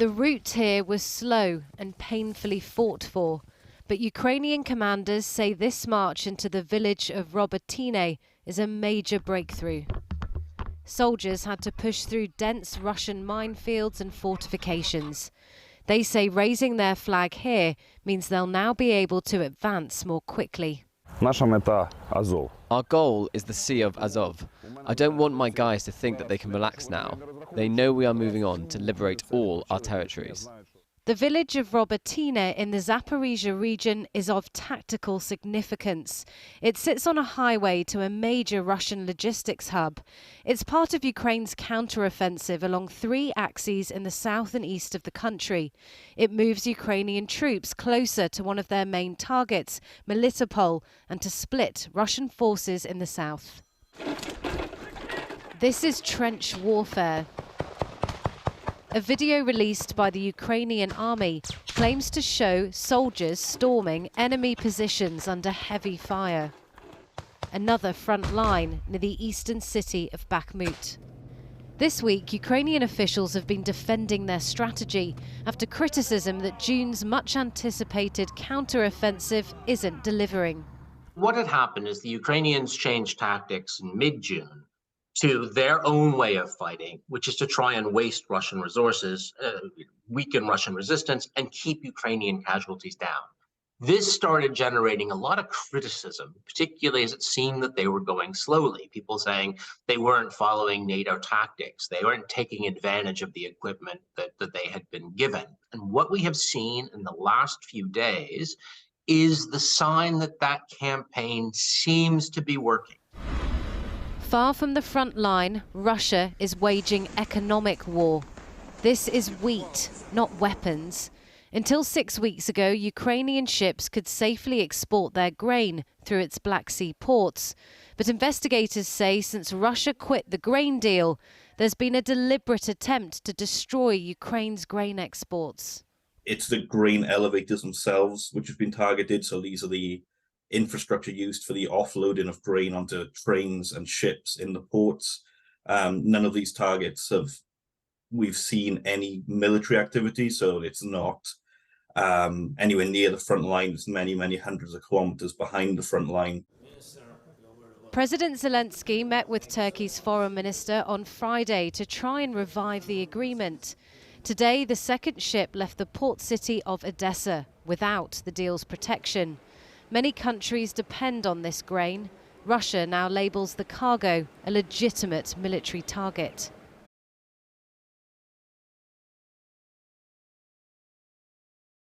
The route here was slow and painfully fought for, but Ukrainian commanders say this march into the village of Robotyne is a major breakthrough. Soldiers had to push through dense Russian minefields and fortifications. They say raising their flag here means they'll now be able to advance more quickly. Our goal is the Sea of Azov. I don't want my guys to think that they can relax now. They know we are moving on to liberate all our territories. The village of Robotyne in the Zaporizhia region is of tactical significance. It sits on a highway to a major Russian logistics hub. It's part of Ukraine's counter-offensive along 3 axes in the south and east of the country. It moves Ukrainian troops closer to one of their main targets, Melitopol, and to split Russian forces in the south. This is trench warfare. A video released by the Ukrainian army claims to show soldiers storming enemy positions under heavy fire. Another front line near the eastern city of Bakhmut. This week, Ukrainian officials have been defending their strategy after criticism that June's much-anticipated counter-offensive isn't delivering. What had happened is the Ukrainians changed tactics in mid-June to their own way of fighting, which is to try and waste Russian resources, weaken Russian resistance, and keep Ukrainian casualties down. This started generating a lot of criticism, particularly as it seemed that they were going slowly. People saying they weren't following NATO tactics. They weren't taking advantage of the equipment that they had been given. And what we have seen in the last few days is the sign that that campaign seems to be working. Far from the front line, Russia is waging economic war. This is wheat, not weapons. Until 6 weeks ago, Ukrainian ships could safely export their grain through its Black Sea ports. But investigators say since Russia quit the grain deal, there's been a deliberate attempt to destroy Ukraine's grain exports. It's the grain elevators themselves which have been targeted. So these are the infrastructure used for the offloading of grain onto trains and ships in the ports. None of these targets we've seen any military activity, so it's not anywhere near the front line. It's many, many hundreds of kilometers behind the front line. President Zelensky met with Turkey's foreign minister on Friday to try and revive the agreement. Today, the second ship left the port city of Odessa without the deal's protection. Many countries depend on this grain. Russia now labels the cargo a legitimate military target.